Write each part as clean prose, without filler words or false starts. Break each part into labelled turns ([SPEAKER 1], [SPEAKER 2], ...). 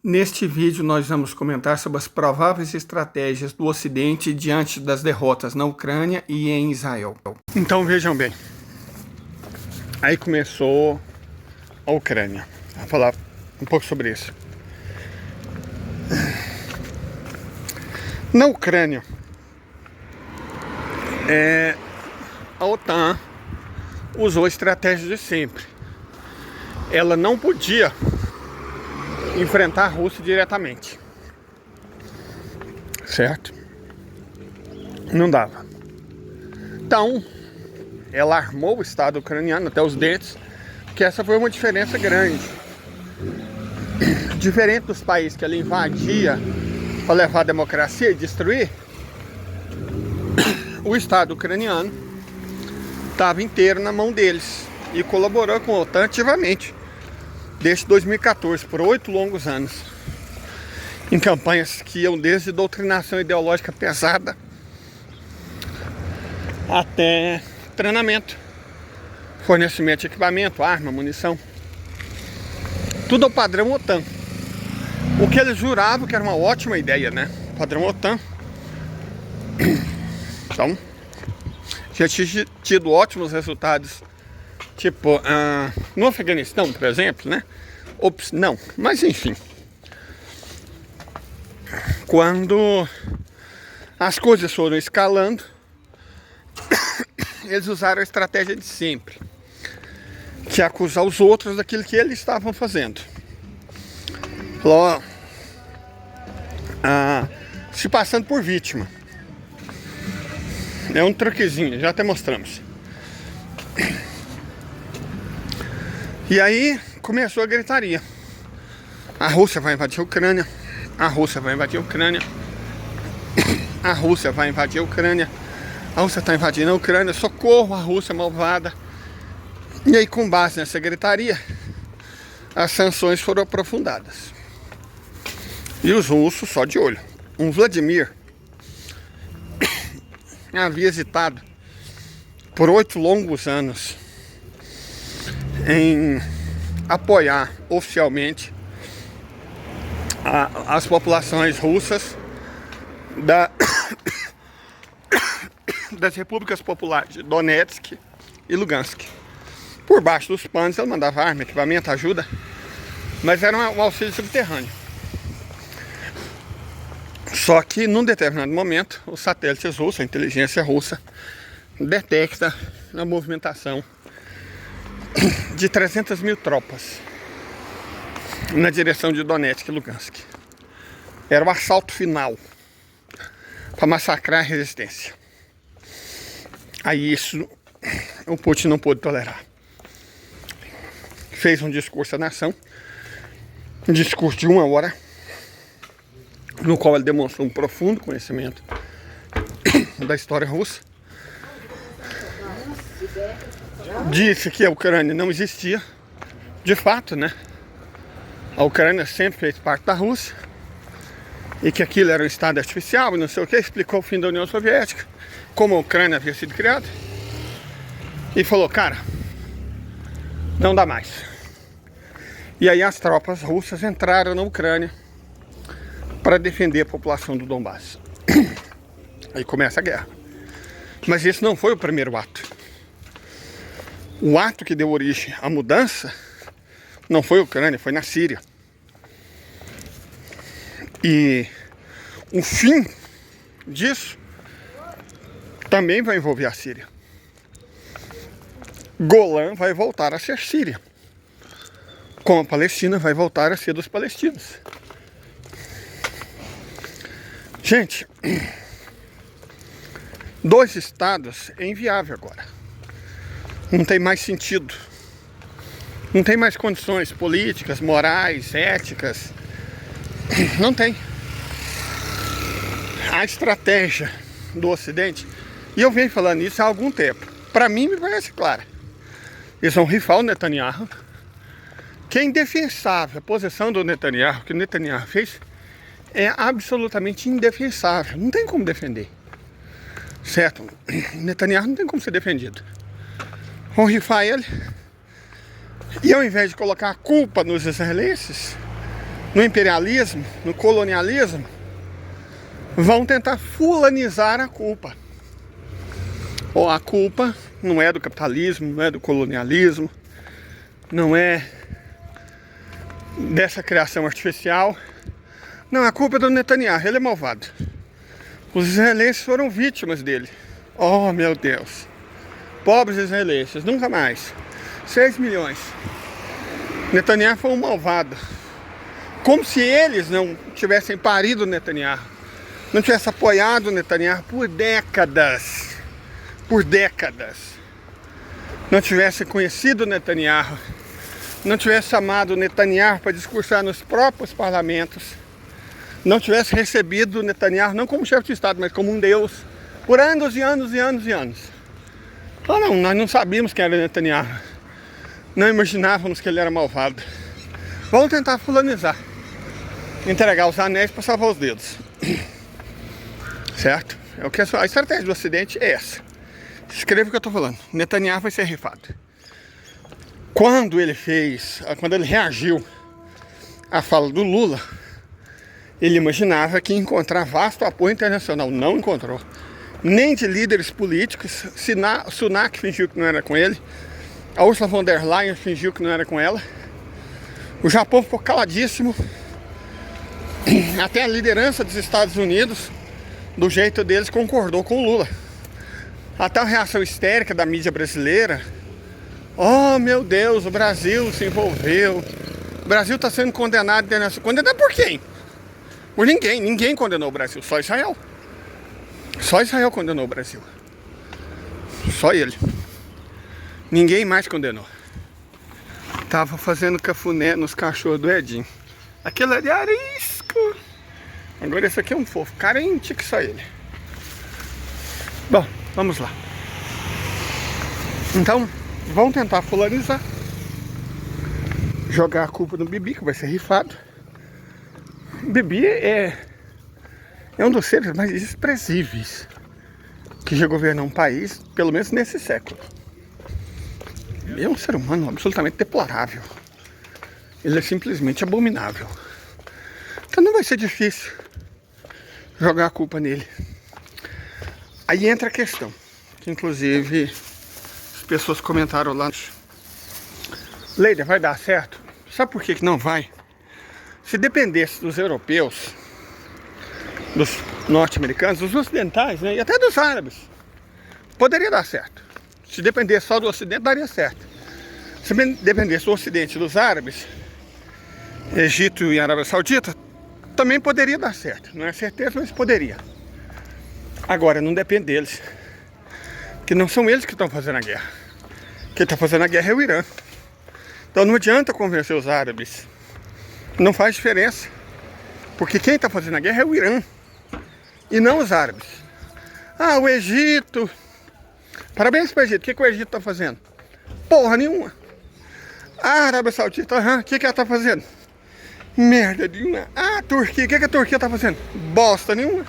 [SPEAKER 1] Neste vídeo nós vamos comentar sobre as prováveis estratégias do Ocidente diante das derrotas na Ucrânia e em Israel. Então vejam bem, aí começou a Ucrânia. Vou falar um pouco sobre isso. Na Ucrânia, a OTAN usou a estratégia de sempre. Ela não podia enfrentar a Rússia diretamente, certo? Não dava. Então, ela armou o Estado ucraniano até os dentes, porque essa foi uma diferença grande. Diferente dos países que ela invadia para levar a democracia e destruir, o Estado ucraniano estava inteiro na mão deles e colaborou com a OTAN ativamente desde 2014, por 8 longos anos, em campanhas que iam desde doutrinação ideológica pesada até treinamento, fornecimento de equipamento, arma, munição, tudo ao padrão OTAN. O que eles juravam que era uma ótima ideia, né? Padrão OTAN. Então, já tinha tido ótimos resultados, tipo, no Afeganistão, por exemplo, né? Ops, não, mas enfim. Quando as coisas foram escalando, eles usaram a estratégia de sempre, que é acusar os outros daquilo que eles estavam fazendo. Falou, se passando por vítima. É um truquezinho, já até mostramos. E aí começou a gritaria. A Rússia vai invadir a Ucrânia. A Rússia vai invadir a Ucrânia. A Rússia vai invadir a Ucrânia. A Rússia está invadindo a Ucrânia. Socorro, a Rússia malvada. E aí, com base nessa gritaria, as sanções foram aprofundadas. E os russos só de olho. Um Vladimir havia hesitado por 8 longos anos em apoiar oficialmente as populações russas das repúblicas populares de Donetsk e Lugansk. Por baixo dos panos ele mandava arma, equipamento, ajuda, mas era um auxílio subterrâneo. Só que num determinado momento os satélites russos, a inteligência russa, detecta a movimentação de 300 mil tropas na direção de Donetsk e Lugansk. Era o assalto final para massacrar a resistência. Aí isso o Putin não pôde tolerar. Fez um discurso à nação, um discurso de 1 hora, no qual ele demonstrou um profundo conhecimento da história russa. Disse que a Ucrânia não existia. De fato, né? A Ucrânia sempre fez parte da Rússia e que aquilo era um estado artificial e não sei o que. Explicou o fim da União Soviética, como a Ucrânia havia sido criada, e falou, cara, não dá mais. E aí as tropas russas entraram na Ucrânia para defender a população do Donbass. Aí começa a guerra. Mas esse não foi o primeiro ato. O ato que deu origem à mudança não foi a Ucrânia, foi na Síria. E o fim disso também vai envolver a Síria. Golã vai voltar a ser Síria, como a Palestina vai voltar a ser dos palestinos. Gente, 2 estados é inviável agora. Não tem mais sentido. Não tem mais condições políticas, morais, éticas. Não tem. A estratégia do Ocidente, e eu venho falando isso há algum tempo, para mim me parece clara. Eles vão rifar o Netanyahu, que é indefensável. A posição do Netanyahu, que o Netanyahu fez, é absolutamente indefensável. Não tem como defender. Certo? Netanyahu não tem como ser defendido. Vão rifar ele. E ao invés de colocar a culpa nos israelenses, no imperialismo, no colonialismo, vão tentar fulanizar a culpa. Ou a culpa não é do capitalismo, não é do colonialismo, não é dessa criação artificial. Não, a culpa é do Netanyahu, ele é malvado. Os israelenses foram vítimas dele. Oh, meu Deus. Pobres israelenses, nunca mais. 6 milhões. Netanyahu foi um malvado. Como se eles não tivessem parido o Netanyahu, não tivessem apoiado o Netanyahu por décadas. Por décadas. Não tivessem conhecido o Netanyahu, não tivesse chamado o Netanyahu para discursar nos próprios parlamentos, não tivesse recebido o Netanyahu não como chefe de Estado, mas como um Deus, por anos e anos e anos e anos. Ah, não, nós não sabíamos quem era Netanyahu, não imaginávamos que ele era malvado. Vamos tentar fulanizar, entregar os anéis para salvar os dedos. Certo? É o que a estratégia do Ocidente é essa. Escreva o que eu estou falando. Netanyahu vai ser rifado. Quando ele reagiu à fala do Lula, ele imaginava que ia encontrar vasto apoio internacional. Não encontrou. Nem de líderes políticos. Sunak fingiu que não era com ele. A Ursula von der Leyen fingiu que não era com ela. O Japão ficou caladíssimo. Até a liderança dos Estados Unidos, do jeito deles, concordou com o Lula. Até a reação histérica da mídia brasileira. Oh, meu Deus, o Brasil se envolveu. O Brasil está sendo condenado internacionalmente. Condenado por quem? Por ninguém. Ninguém condenou o Brasil. Só Israel. Só Israel condenou o Brasil. Só ele. Ninguém mais condenou. Tava fazendo cafuné nos cachorros do Edinho. Aquele ali é arisco. Agora esse aqui é um fofo. Carente que só ele. Bom, vamos lá. Então, vão tentar fulanizar. Jogar a culpa no Bibi, que vai ser rifado. Bibi é um dos seres mais desprezíveis que já governou um país, pelo menos nesse século. Ele é um ser humano absolutamente deplorável. Ele é simplesmente abominável. Então não vai ser difícil jogar a culpa nele. Aí entra a questão, que inclusive as pessoas comentaram lá. Leida, vai dar certo? Sabe por que não vai? Se dependesse dos europeus, dos norte-americanos, dos ocidentais, né, e até dos árabes, poderia dar certo. Se dependesse só do Ocidente, daria certo. Se dependesse do Ocidente e dos árabes, Egito e Arábia Saudita, também poderia dar certo. Não é certeza, mas poderia. Agora, não depende deles. Que não são eles que estão fazendo a guerra. Quem está fazendo a guerra é o Irã. Então não adianta convencer os árabes. Não faz diferença. Porque quem está fazendo a guerra é o Irã. E não os árabes. Ah, o Egito. Parabéns para o Egito. O que o Egito está fazendo? Porra nenhuma. A Arábia Saudita, o que ela está fazendo? Merda nenhuma. Ah, a Turquia. O que a Turquia está fazendo? Bosta nenhuma.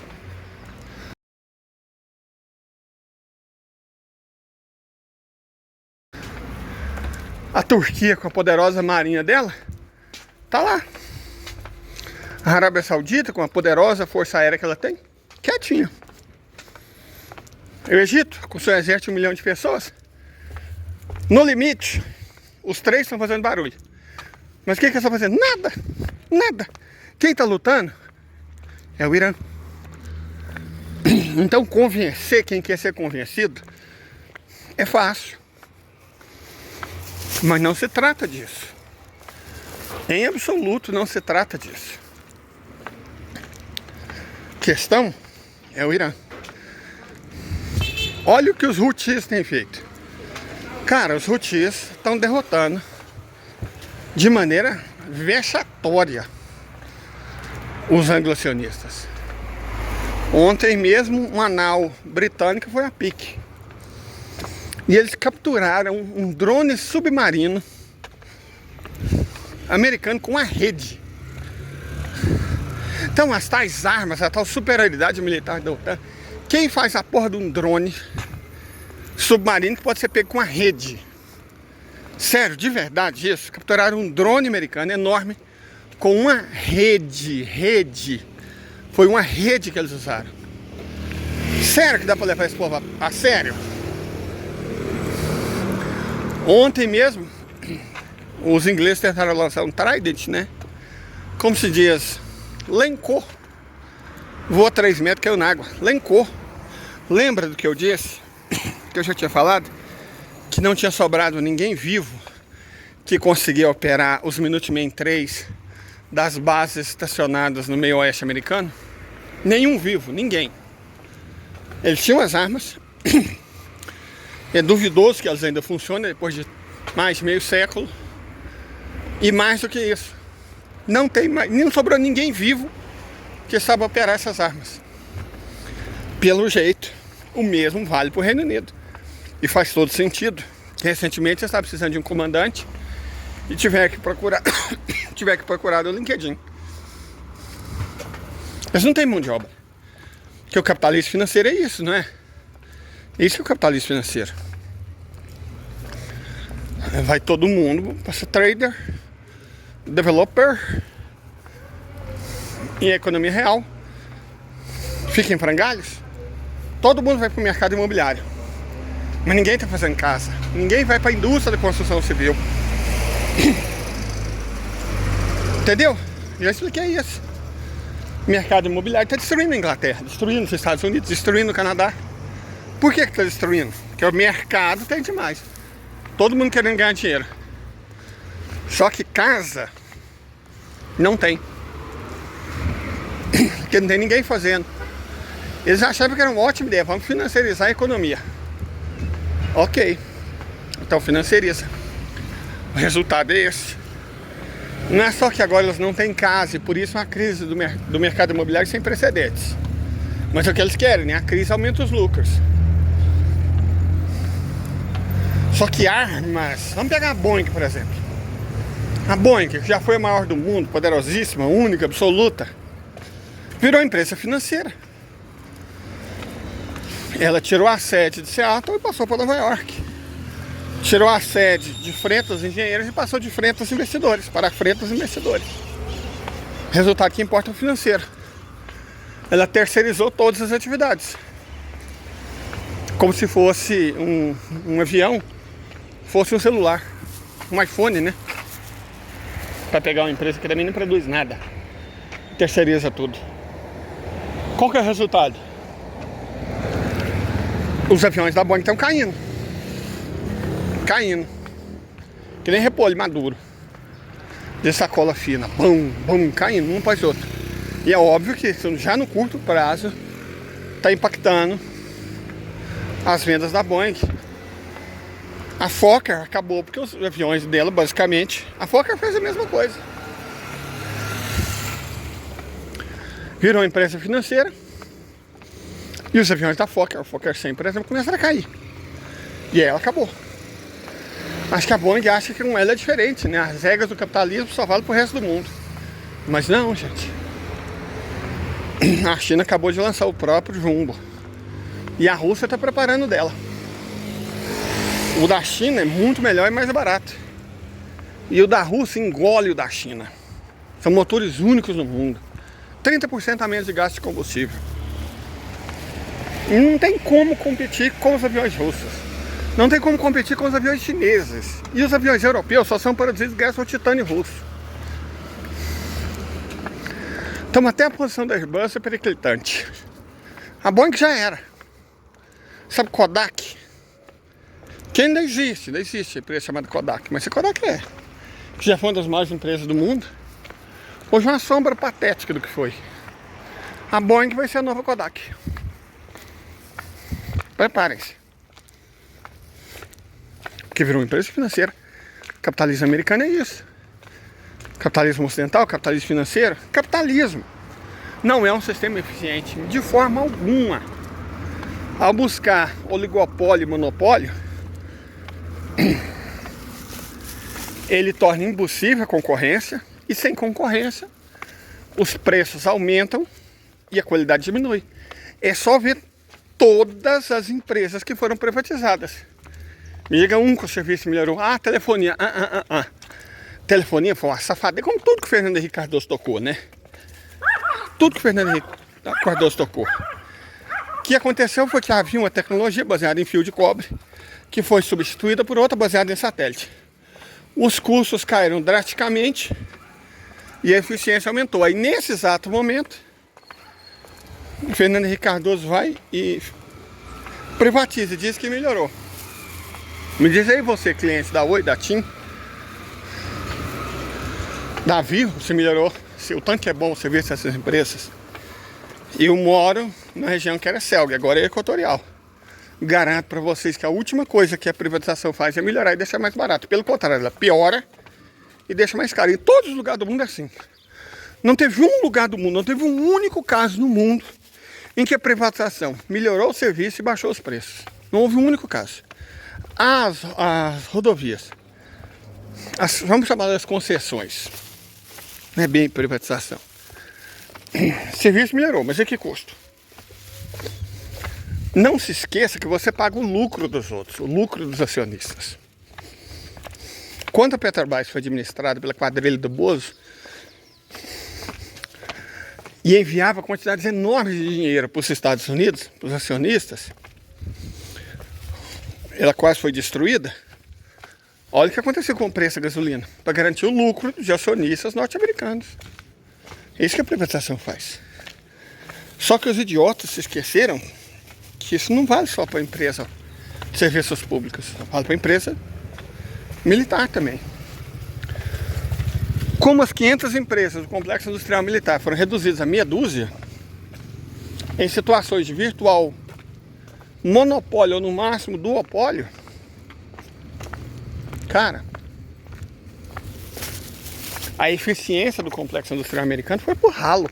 [SPEAKER 1] A Turquia, com a poderosa marinha dela, tá lá. A Arábia Saudita, com a poderosa força aérea que ela tem, quietinha. O Egito, com seu exército de 1 milhão de pessoas, no limite, os três estão fazendo barulho. Mas o que eles estão fazendo? Nada, nada. Quem está lutando é o Irã. Então convencer quem quer ser convencido é fácil. Mas não se trata disso. Em absoluto não se trata disso. A questão é o Irã. Olha o que os Houthis têm feito. Cara, os Houthis estão derrotando de maneira vexatória os anglo-sionistas. Ontem mesmo uma nau britânica foi a pique. E eles capturaram um drone submarino americano com uma rede. Então as tais armas, a tal superioridade militar da OTAN, quem faz a porra de um drone submarino que pode ser pego com uma rede? Sério, de verdade isso? Capturaram um drone americano enorme com uma rede. Foi uma rede que eles usaram. Sério que dá pra levar esse povo a sério? Ontem mesmo, os ingleses tentaram lançar um Trident, né? Como se diz, lencou. Voa 3 metros, caiu na água. Lencou. Lembra do que eu disse? Que eu já tinha falado? Que não tinha sobrado ninguém vivo que conseguia operar os Minuteman 3 das bases estacionadas no meio oeste americano? Nenhum vivo, ninguém. Eles tinham as armas. É duvidoso que elas ainda funcionem depois de mais de meio século. E mais do que isso, não tem mais, não sobrou ninguém vivo que saiba operar essas armas. Pelo jeito, o mesmo vale para o Reino Unido. E faz todo sentido. Recentemente você está precisando de um comandante e tiver que procurar no LinkedIn. Eles não têm mão de obra. Porque o capitalismo financeiro é isso, não é? Isso é o capitalismo financeiro. Vai todo mundo para ser trader, developer em economia real. Fica em frangalhos. Todo mundo vai para o mercado imobiliário. Mas ninguém está fazendo casa. Ninguém vai para a indústria de construção civil. Entendeu? Já expliquei isso. O mercado imobiliário está destruindo a Inglaterra, destruindo os Estados Unidos, destruindo o Canadá. Por que está destruindo? Porque o mercado tem demais. Todo mundo querendo ganhar dinheiro. Só que casa não tem. Porque não tem ninguém fazendo. Eles achavam que era uma ótima ideia. Vamos financiarizar a economia. Ok. Então financiariza. O resultado é esse. Não é só que agora eles não têm casa e por isso uma crise do mercado imobiliário sem precedentes. Mas é o que eles querem, né? A crise aumenta os lucros. Só que armas... Vamos pegar a Boeing, por exemplo. A Boeing, que já foi a maior do mundo, poderosíssima, única, absoluta, virou empresa financeira. Ela tirou a sede de Seattle e passou para Nova York. Tirou a sede de Freitas Engenheiros e passou de Freitas Investidores para Freitas Investidores. Resultado que importa é o financeiro. Ela terceirizou todas as atividades. Como se fosse um avião, fosse um celular. Um iPhone, né? Para pegar uma empresa que também não produz nada. Terceiriza tudo. Qual que é o resultado? Os aviões da Boeing estão caindo. Caindo. Que nem repolho maduro. De sacola fina. Bum, bum, caindo um após outro. E é óbvio que já no curto prazo está impactando as vendas da Boeing. A Fokker acabou porque os aviões dela, basicamente, a Fokker fez a mesma coisa. Virou uma empresa financeira. E os aviões da Fokker, a Fokker 100, por exemplo, começaram a cair. E aí ela acabou. Acho que a Boeing acha que com ela é diferente, né? As regras do capitalismo só valem pro resto do mundo. Mas não, gente. A China acabou de lançar o próprio Jumbo. E a Rússia está preparando dela. O da China é muito melhor e mais barato. E o da Rússia engole o da China. São motores únicos no mundo. 30% a menos de gasto de combustível. Não tem como competir com os aviões russos. Não tem como competir com os aviões chineses. E os aviões europeus só são produzidos graças ao titânio russo. Então até a posição da Airbus é periclitante. A Boeing já era. Sabe Kodak? Que ainda existe a empresa chamada Kodak. Mas se Kodak que já foi uma das maiores empresas do mundo, hoje é uma sombra patética do que foi. A Boeing vai ser a nova Kodak. Preparem-se. Porque virou uma empresa financeira. Capitalismo americano é isso. Capitalismo ocidental, capitalismo financeiro. Capitalismo não é um sistema eficiente de forma alguma. Ao buscar oligopólio e monopólio, ele torna impossível a concorrência. E sem concorrência, os preços aumentam e a qualidade diminui. É só ver todas as empresas que foram privatizadas. Me diga um que o serviço melhorou. Ah, telefonia. telefonia foi uma safadeza, como tudo que o Fernando Henrique Cardoso tocou, né? Tudo que o Fernando Henrique Cardoso tocou. O que aconteceu foi que havia uma tecnologia baseada em fio de cobre que foi substituída por outra baseada em satélite. Os custos caíram drasticamente e a eficiência aumentou. Aí nesse exato momento, o Fernando Henrique Cardoso vai e privatiza e diz que melhorou. Me diz aí você, cliente da Oi, da TIM, da Vivo, se melhorou, se o tanque é bom, o serviço dessas empresas. Eu moro na região que era Celg, agora é Equatorial. Garanto para vocês que a última coisa que a privatização faz é melhorar e deixar mais barato. Pelo contrário, ela piora e deixa mais caro. Em todos os lugares do mundo é assim. Não teve um lugar do mundo, não teve um único caso no mundo em que a privatização melhorou o serviço e baixou os preços. Não houve um único caso. As rodovias, vamos chamar das concessões, não é bem privatização. O serviço melhorou, mas a que custo? Não se esqueça que você paga o lucro dos outros, o lucro dos acionistas. Quando a Petrobras foi administrada pela quadrilha do Bozo e enviava quantidades enormes de dinheiro para os Estados Unidos, para os acionistas, ela quase foi destruída. Olha o que aconteceu com o preço da gasolina, para garantir o lucro de acionistas norte-americanos. É isso que a privatização faz. Só que os idiotas se esqueceram que isso não vale só para a empresa de serviços públicos, vale para a empresa militar também. Como as 500 empresas do Complexo Industrial Militar foram reduzidas a meia dúzia, em situações de virtual monopólio ou no máximo duopólio, cara, a eficiência do Complexo Industrial Americano foi pro ralo.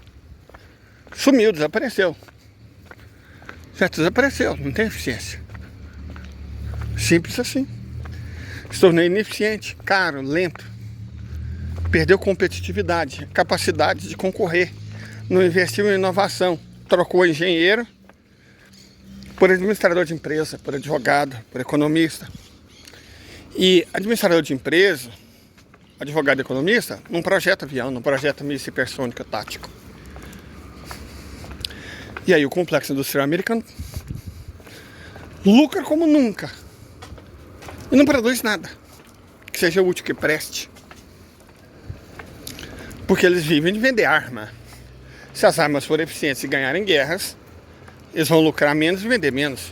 [SPEAKER 1] Sumiu, desapareceu. Certo? Desapareceu, não tem eficiência. Simples assim. Se tornou ineficiente, caro, lento. Perdeu competitividade, capacidade de concorrer. Não investiu em inovação. Trocou engenheiro por administrador de empresa, por advogado, por economista. E administrador de empresa, advogado e economista, não projeta avião, não projeta míssil hipersônico tático. E aí o Complexo Industrial Americano lucra como nunca. E não produz nada que seja útil, que preste. Porque eles vivem de vender arma. Se as armas forem eficientes e ganharem guerras, eles vão lucrar menos e vender menos.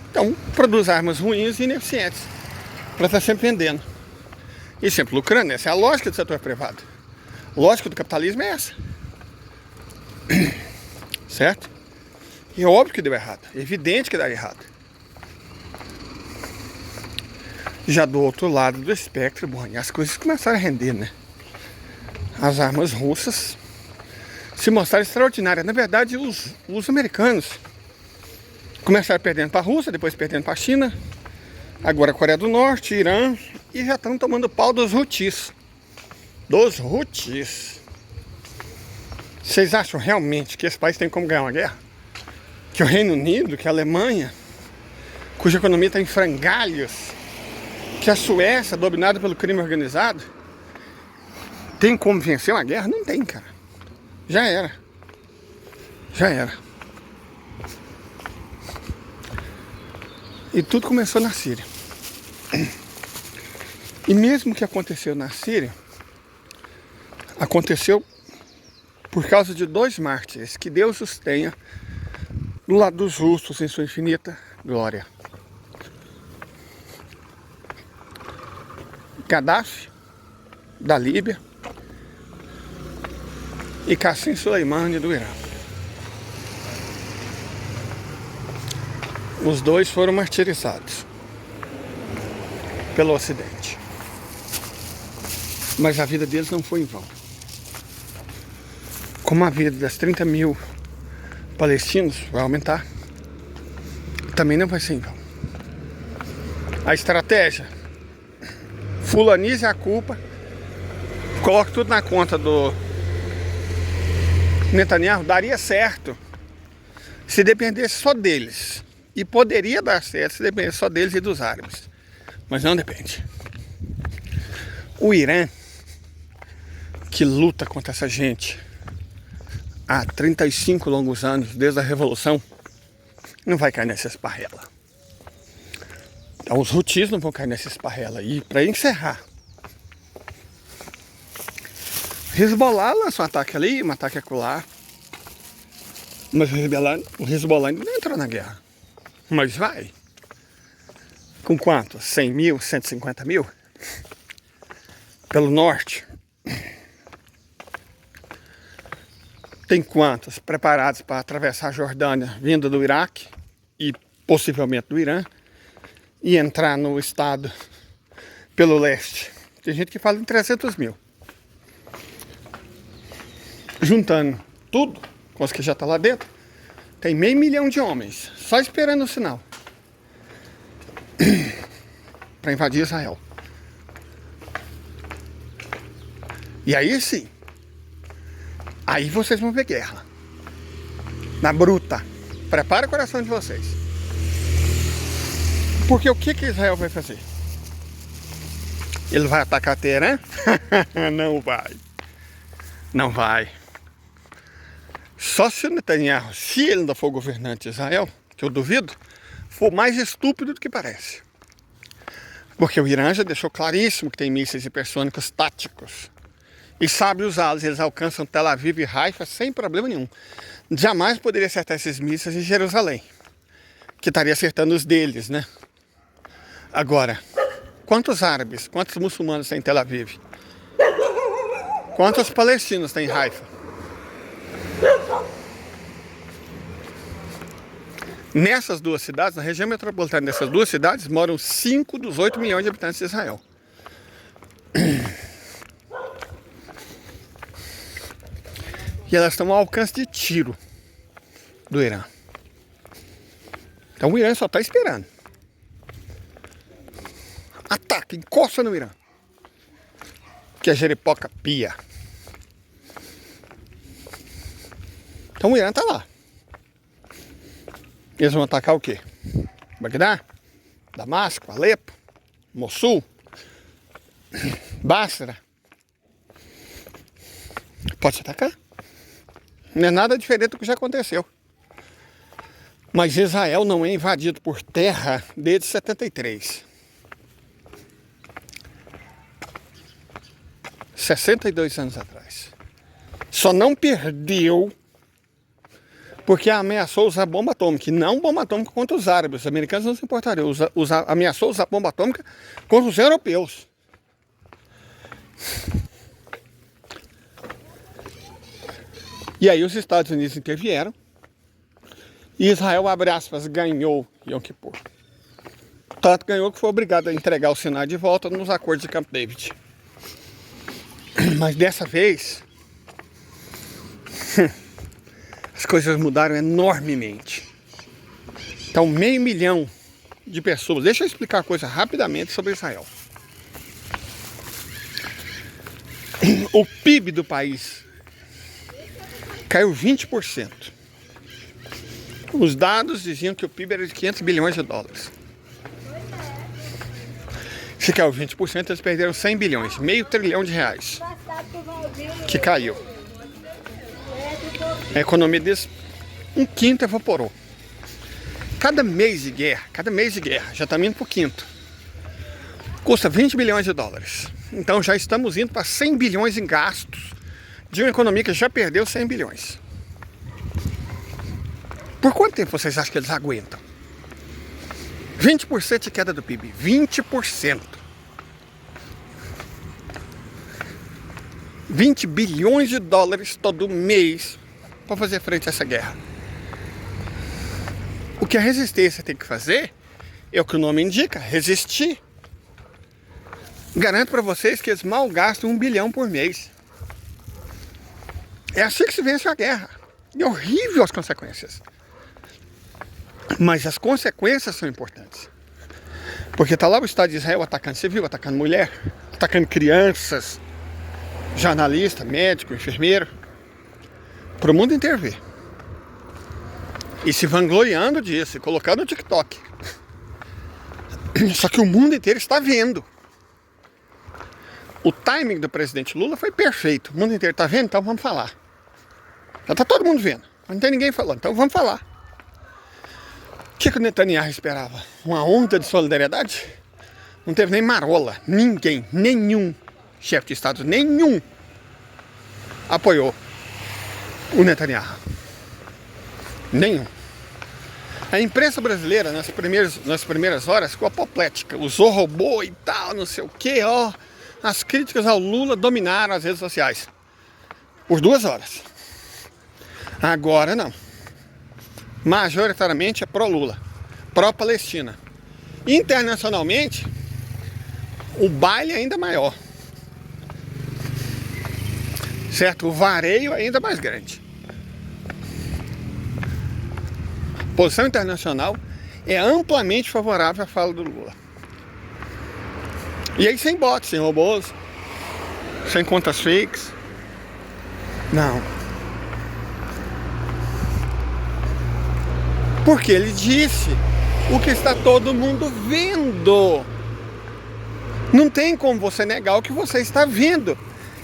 [SPEAKER 1] Então, produz armas ruins e ineficientes para estar sempre vendendo e sempre lucrando. Essa é a lógica do setor privado. A lógica do capitalismo é essa. Certo? E é óbvio que deu errado. É evidente que dá errado. Já do outro lado do espectro, bom, as coisas começaram a render, né? As armas russas se mostraram extraordinárias. Na verdade, os americanos começaram perdendo para a Rússia, depois perdendo para a China, agora a Coreia do Norte, Irã, e já estão tomando pau dos Houthis. Dos Houthis. Vocês acham realmente que esse país tem como ganhar uma guerra? Que o Reino Unido, que a Alemanha, cuja economia está em frangalhos, que a Suécia, dominada pelo crime organizado, tem como vencer uma guerra? Não tem, cara. Já era. Já era. E tudo começou na Síria. E mesmo que aconteceu na Síria, aconteceu por causa de 2 mártires, que Deus os tenha do lado dos justos em sua infinita glória. Gaddafi, da Líbia, e Qasem Soleimani, do Irã. Os 2 foram martirizados pelo Ocidente. Mas a vida deles não foi em vão. Como a vida das 30 mil palestinos vai aumentar, também não vai ser em vão. A estratégia: fulanize a culpa, coloque tudo na conta do Netanyahu, daria certo se dependesse só deles. E poderia dar certo se dependesse só deles e dos árabes. Mas não depende. O Irã que luta contra essa gente há 35 longos anos, desde a Revolução, não vai cair nessa esparrela. Então os Houthis não vão cair nessa esparrela. E para encerrar, Hezbollah lança um ataque ali, um ataque acolá. Mas o Hezbollah ainda não entrou na guerra. Mas vai. Com quanto? 100 mil, 150 mil? Pelo norte. Tem quantos preparados para atravessar a Jordânia, vindo do Iraque e possivelmente do Irã, e entrar no estado pelo leste? Tem gente que fala em 300 mil. Juntando tudo com os que já estão lá dentro, tem 500 mil de homens só esperando o sinal para invadir Israel. E aí sim, aí vocês vão ver guerra na bruta. Prepara o coração de vocês, porque o que Israel vai fazer? Ele vai atacar Teherã? Não vai. Não vai. Só se o Netanyahu, se ele ainda for governante de Israel, que eu duvido, for mais estúpido do que parece. Porque o Irã já deixou claríssimo que tem mísseis hipersônicos táticos. E sabe usá-los. Eles alcançam Tel Aviv e Haifa sem problema nenhum. Jamais poderia acertar esses mísseis em Jerusalém, que estaria acertando os deles, né? Agora, quantos árabes, quantos muçulmanos tem em Tel Aviv? Quantos palestinos tem em Haifa? Nessas duas cidades, na região metropolitana dessas duas cidades, moram 5 dos 8 milhões de habitantes de Israel. E elas estão ao alcance de tiro do Irã. Então o Irã só está esperando. Ataca, encosta no Irã, que a jeripoca pia. Então o Irã está lá. Eles vão atacar o quê? Bagdá? Damasco? Alepo? Mossul? Basra? Pode se atacar. Não é nada diferente do que já aconteceu. Mas Israel não é invadido por terra desde 73. 62 anos atrás. Só não perdeu porque ameaçou usar bomba atômica. E não bomba atômica contra os árabes. Os americanos não se importariam. Ameaçou usar bomba atômica contra os europeus. E aí os Estados Unidos intervieram. E Israel, abre aspas, ganhou Yom Kippur. Tanto ganhou que foi obrigado a entregar o Sinai de volta nos acordos de Camp David. Mas dessa vez as coisas mudaram enormemente. Então 500 mil de pessoas. Deixa eu explicar uma coisa rapidamente sobre Israel. O PIB do país caiu 20%. Os dados diziam que o PIB era de 500 bilhões de dólares. Se caiu 20%, eles perderam 100 bilhões, meio trilhão de reais, que caiu. A economia deles, 1/5 evaporou. Cada mês de guerra, já estamos indo para o quinto, custa 20 bilhões de dólares. Então já estamos indo para 100 bilhões em gastos de uma economia que já perdeu 100 bilhões. Por quanto tempo vocês acham que eles aguentam? 20% de queda do PIB. 20%. 20 bilhões de dólares todo mês para fazer frente a essa guerra. O que a resistência tem que fazer é o que o nome indica, resistir. Garanto para vocês que eles mal gastam 1 bilhão por mês. É assim que se vence a guerra. E é horrível as consequências. Mas as consequências são importantes. Porque está lá o Estado de Israel atacando civil, atacando mulher, atacando crianças, jornalista, médico, enfermeiro, para o mundo inteiro ver. E se vangloriando disso, e colocando no TikTok. Só que o mundo inteiro está vendo. O timing do presidente Lula foi perfeito. O mundo inteiro tá vendo, então vamos falar. Já tá todo mundo vendo, mas não tem ninguém falando, então vamos falar. O que o Netanyahu esperava? Uma onda de solidariedade? Não teve nem marola, ninguém, nenhum chefe de Estado, nenhum apoiou o Netanyahu. Nenhum. A imprensa brasileira, nas primeiras horas, ficou apoplética. Usou robô e tal, não sei o que, ó. As críticas ao Lula dominaram as redes sociais. Por 2 horas. Agora não. Majoritariamente é pró-Lula. Pró-Palestina. Internacionalmente, o baile é ainda maior. Certo? O vareio é ainda mais grande. A posição internacional é amplamente favorável à fala do Lula. E aí sem bots, sem robôs, sem contas fakes. Não. Porque ele disse o que está todo mundo vendo. Não tem como você negar o que você está vendo.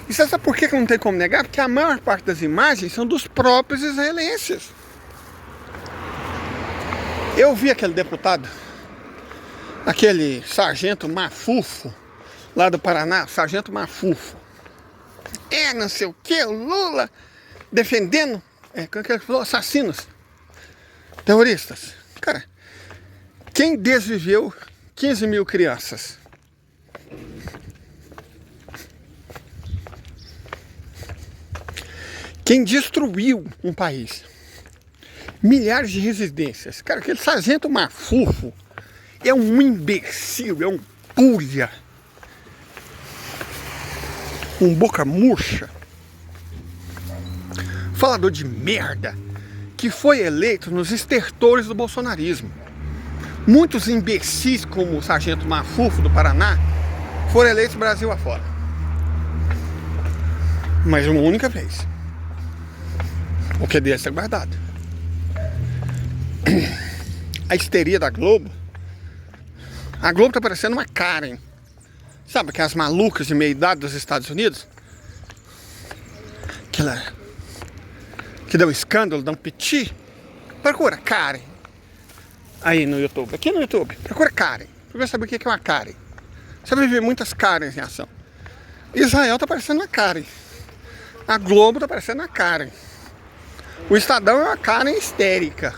[SPEAKER 1] E você sabe por que não tem como negar? Porque a maior parte das imagens são dos próprios israelenses. Eu vi aquele deputado, aquele sargento Mafufo, lá do Paraná, sargento Mafufo. Não sei o que, o Lula defendendo, como que ele falou, assassinos, terroristas. Cara, quem desviveu 15 mil crianças? Quem destruiu um país? Milhares de residências. Cara, aquele sargento Mafufo é um imbecil, é um pulha, um boca murcha, falador de merda, que foi eleito nos estertores do bolsonarismo. Muitos imbecis como o sargento Mafufo do Paraná foram eleitos Brasil afora. Mas uma única vez. O que dele está guardado. A histeria da Globo. A Globo tá parecendo uma Karen. Sabe aquelas malucas de meia idade dos Estados Unidos? Aquela que dá um escândalo, dá um piti. Procura Karen aí no YouTube. Aqui no YouTube. Procura Karen. Procura saber o que é uma Karen. Você vai ver muitas Karens em ação. Israel tá parecendo uma Karen. A Globo tá parecendo uma Karen. O Estadão é uma Karen histérica.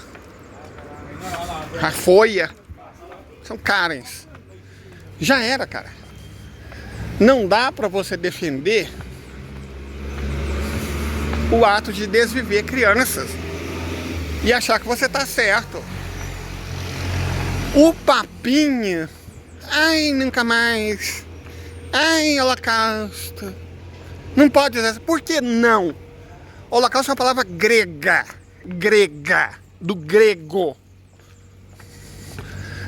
[SPEAKER 1] A Folha são Karens. Já era, cara. Não dá pra você defender o ato de desviver crianças e achar que você tá certo. O papinho, ai, nunca mais, ai, holocausto. Não pode dizer, por que não? Holocausto é uma palavra grega, do grego.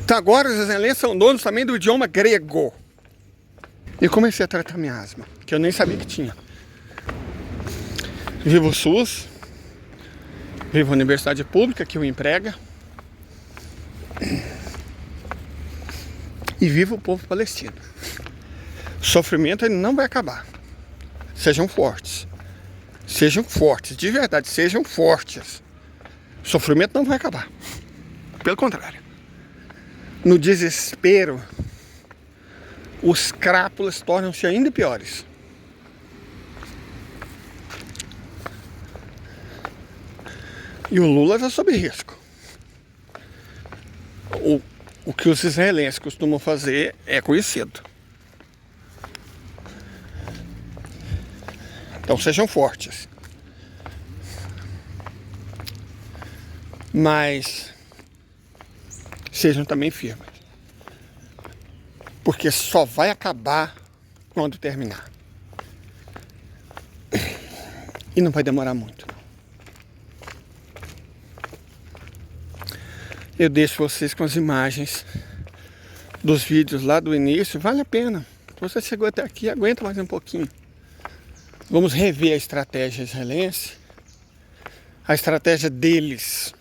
[SPEAKER 1] Então agora os israelenses são donos também do idioma grego. E comecei a tratar minha asma, que eu nem sabia que tinha. Vivo o SUS, vivo a universidade pública que o emprega. E vivo o povo palestino. O sofrimento ele não vai acabar. Sejam fortes. Sejam fortes, de verdade, sejam fortes. O sofrimento não vai acabar. Pelo contrário. No desespero, os crápulas tornam-se ainda piores. E o Lula já sob risco. O que os israelenses costumam fazer é conhecido. Então sejam fortes. Mas sejam também firmes. Porque só vai acabar quando terminar. E não vai demorar muito. Eu deixo vocês com as imagens dos vídeos lá do início. Vale a pena. Se você chegou até aqui, aguenta mais um pouquinho. Vamos rever a estratégia israelense. A estratégia deles.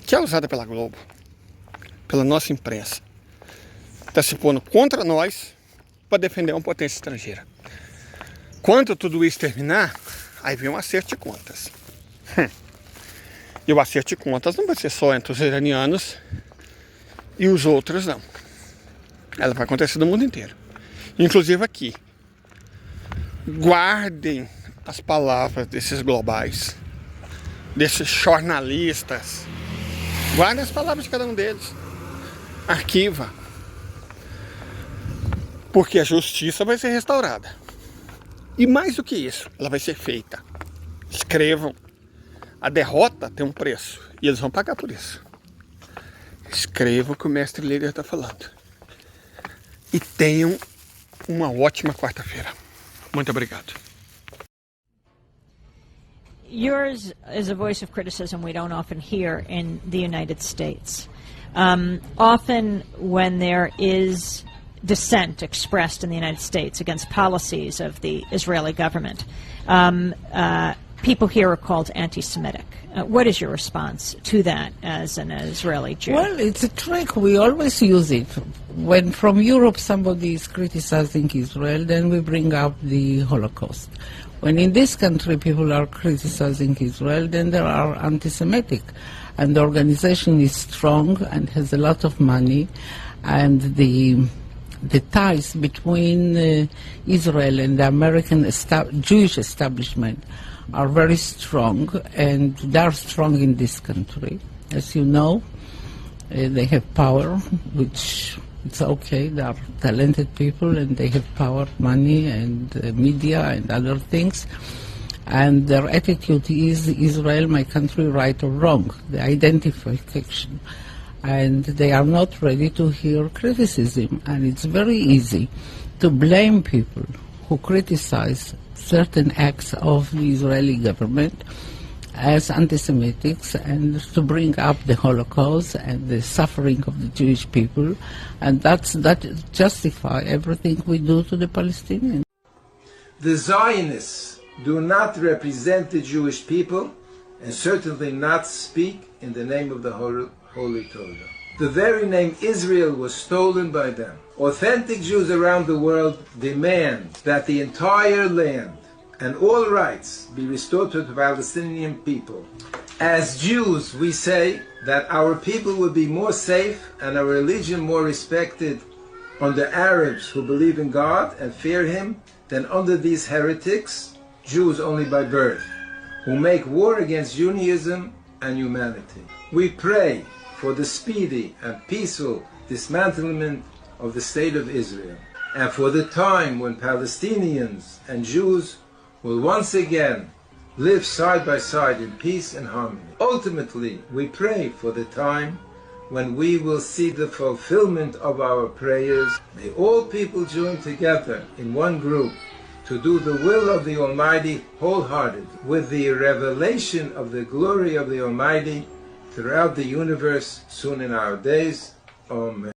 [SPEAKER 1] Que é usada pela Globo. Pela nossa imprensa. Está se pondo contra nós. para defender uma potência estrangeira. Quando tudo isso terminar, aí vem um acerto de contas. E o acerto de contas não vai ser só entre os iranianos e os outros, não. Ela vai acontecer no mundo inteiro. Inclusive aqui. Guardem as palavras desses globais, desses jornalistas. Guardem as palavras de cada um deles. Arquiva. Porque a justiça vai ser restaurada. E mais do que isso, ela vai ser feita. Escrevam. A derrota tem um preço. E eles vão pagar por isso. Escrevam o que o mestre líder está falando. E tenham uma ótima quarta-feira. Muito obrigado.
[SPEAKER 2] Yours is a voice of criticism we don't often hear in the United States. Often when there is dissent expressed in the United States against policies of the Israeli government, people here are called anti-Semitic. What is your response to that as an Israeli Jew?
[SPEAKER 3] Well, it's a trick. We always use it. When from Europe somebody is criticizing Israel, then we bring up the Holocaust. When in this country people are criticizing Israel, then there are anti-Semitic. And the organization is strong and has a lot of money, and the ties between Israel and the American Jewish establishment are very strong, and they are strong in this country. As you know, they have power, which it's okay. They are talented people, and they have power, money, and media, and other things. And their attitude is Israel, my country, right or wrong, the identification. And they are not ready to hear criticism. And it's very easy to blame people who criticize certain acts of the Israeli government as anti-Semitics, and to bring up the Holocaust and the suffering of the Jewish people, and that justify everything we do to the Palestinians.
[SPEAKER 4] The Zionists do not represent the Jewish people, and certainly not speak in the name of the Holy Torah. The very name Israel was stolen by them. Authentic Jews around the world demand that the entire land and all rights be restored to the Palestinian people. As Jews, we say that our people would be more safe and our religion more respected under Arabs who believe in God and fear Him than under these heretics, Jews only by birth, who make war against Judaism and humanity. We pray for the speedy and peaceful dismantlement of the State of Israel, and for the time when Palestinians and Jews will once again live side by side in peace and harmony. Ultimately, we pray for the time when we will see the fulfillment of our prayers. May all people join together in one group to do the will of the Almighty wholehearted, with the revelation of the glory of the Almighty throughout the universe soon in our days. Amen.